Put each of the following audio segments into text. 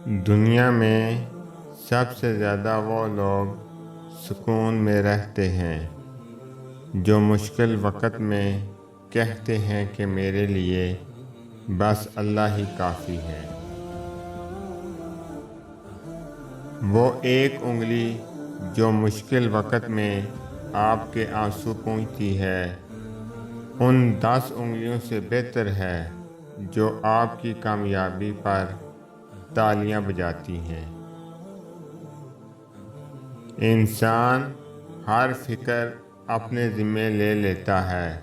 دنیا میں سب سے زیادہ وہ لوگ سکون میں رہتے ہیں جو مشکل وقت میں کہتے ہیں کہ میرے لیے بس اللہ ہی کافی ہے۔ وہ ایک انگلی جو مشکل وقت میں آپ کے آنسو پونچھتی ہے ان 10 انگلیوں سے بہتر ہے جو آپ کی کامیابی پر تالیاں بجاتی ہیں۔ انسان ہر فکر اپنے ذمے لے لیتا ہے،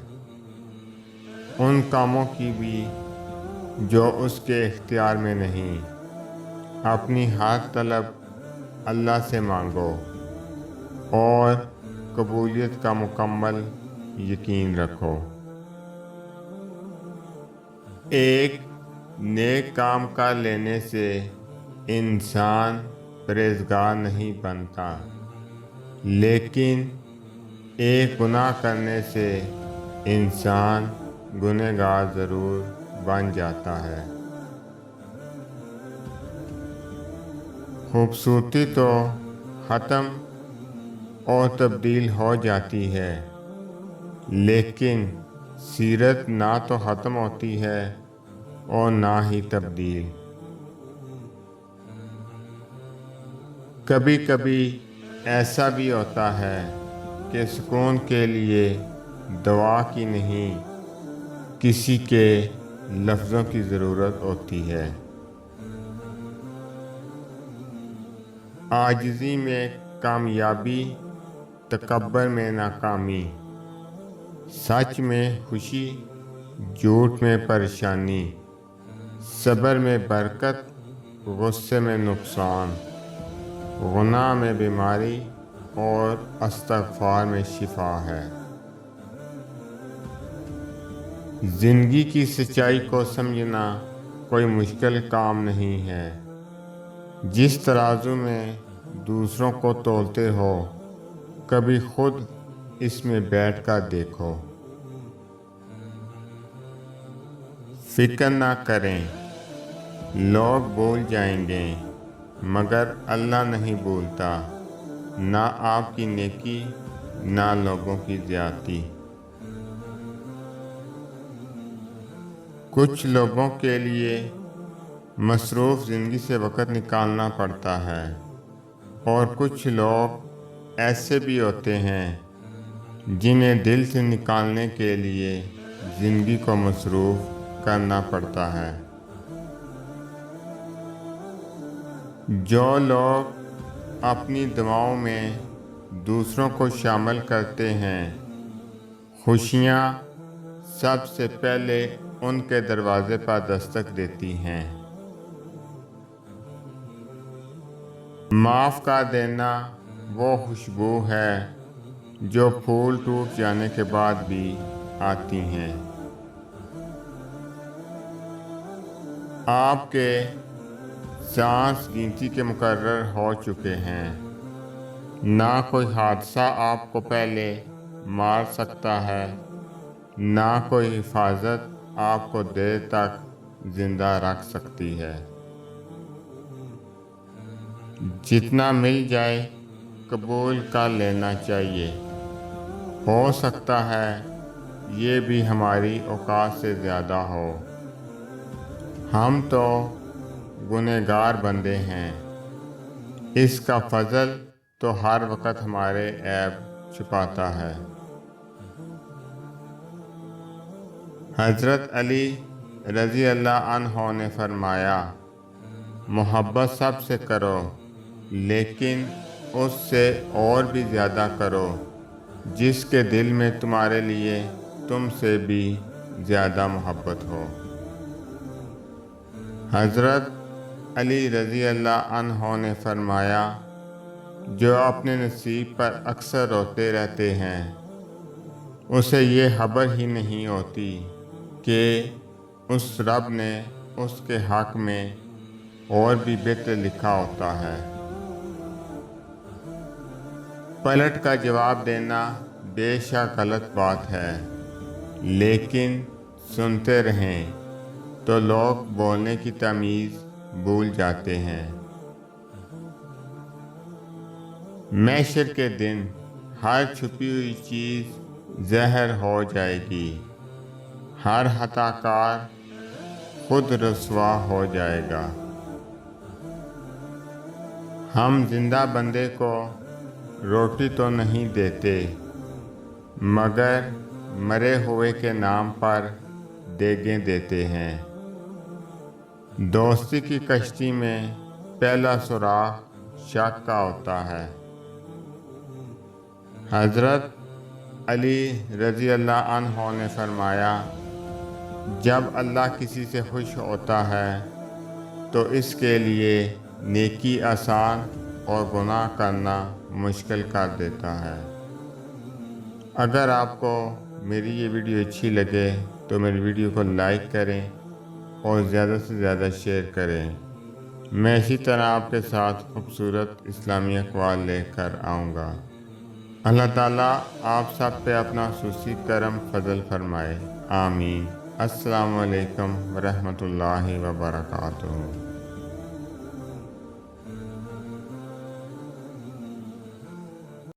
ان کاموں کی بھی جو اس کے اختیار میں نہیں۔ اپنی ہر طلب اللہ سے مانگو اور قبولیت کا مکمل یقین رکھو۔ ایک نیک کام کر لینے سے انسان پرہیزگار نہیں بنتا، لیکن ایک گناہ کرنے سے انسان گنہگار ضرور بن جاتا ہے۔ خوبصورتی تو ختم اور تبدیل ہو جاتی ہے، لیکن سیرت نہ تو ختم ہوتی ہے اور نہ ہی تبدیل۔ کبھی کبھی ایسا بھی ہوتا ہے کہ سکون کے لیے دعا کی نہیں، کسی کے لفظوں کی ضرورت ہوتی ہے۔ عاجزی میں کامیابی، تکبر میں ناکامی، سچ میں خوشی، جھوٹ میں پریشانی، صبر میں برکت، غصے میں نقصان، گناہ میں بیماری اور استغفار میں شفا ہے۔ زندگی کی سچائی کو سمجھنا کوئی مشکل کام نہیں ہے۔ جس ترازو میں دوسروں کو تولتے ہو، کبھی خود اس میں بیٹھ کر دیکھو۔ فکر نہ کریں، لوگ بھول جائیں گے مگر اللہ نہیں بھولتا، نہ آپ کی نیکی نہ لوگوں کی زیادتی۔ کچھ لوگوں کے لیے مصروف زندگی سے وقت نکالنا پڑتا ہے، اور کچھ لوگ ایسے بھی ہوتے ہیں جنہیں دل سے نکالنے کے لیے زندگی کو مصروف کرنا پڑتا ہے۔ جو لوگ اپنی دعاؤں میں دوسروں کو شامل کرتے ہیں، خوشیاں سب سے پہلے ان کے دروازے پر دستک دیتی ہیں۔ معاف کر دینا وہ خوشبو ہے جو پھول ٹوٹ جانے کے بعد بھی آتی ہیں۔ آپ کے سانس گنتی کے مقرر ہو چکے ہیں، نہ کوئی حادثہ آپ کو پہلے مار سکتا ہے، نہ کوئی حفاظت آپ کو دیر تک زندہ رکھ سکتی ہے۔ جتنا مل جائے قبول کر لینا چاہیے، ہو سکتا ہے یہ بھی ہماری اوقات سے زیادہ ہو۔ ہم تو گنہگار بندے ہیں، اس کا فضل تو ہر وقت ہمارے عیب چھپاتا ہے۔ حضرت علی رضی اللہ عنہ نے فرمایا، محبت سب سے کرو لیکن اس سے اور بھی زیادہ کرو جس کے دل میں تمہارے لیے تم سے بھی زیادہ محبت ہو۔ حضرت علی رضی اللہ عنہ نے فرمایا، جو اپنے نصیب پر اکثر روتے رہتے ہیں اسے یہ خبر ہی نہیں ہوتی کہ اس رب نے اس کے حق میں اور بھی بہتر لکھا ہوتا ہے۔ پلٹ کا جواب دینا بے شک غلط بات ہے، لیکن سنتے رہیں تو لوگ بولنے کی تمیز بھول جاتے ہیں۔ محشر کے دن ہر چھپی ہوئی چیز زہر ہو جائے گی، ہر خطا کار خود رسوا ہو جائے گا۔ ہم زندہ بندے کو روٹی تو نہیں دیتے، مگر مرے ہوئے کے نام پر دیگیں دیتے ہیں۔ دوستی کی کشتی میں پہلا سوراخ شک کا ہوتا ہے۔ حضرت علی رضی اللہ عنہ نے فرمایا، جب اللہ کسی سے خوش ہوتا ہے تو اس کے لیے نیکی آسان اور گناہ کرنا مشکل کر دیتا ہے۔ اگر آپ کو میری یہ ویڈیو اچھی لگے تو میری ویڈیو کو لائک کریں اور زیادہ سے زیادہ شیئر کریں۔ میں اسی طرح آپ کے ساتھ خوبصورت اسلامی اقوال لے کر آؤں گا۔ اللہ تعالیٰ آپ سب پہ اپنا خصوصی کرم فضل فرمائے، آمین۔ السلام علیکم ورحمۃ اللہ وبرکاتہ۔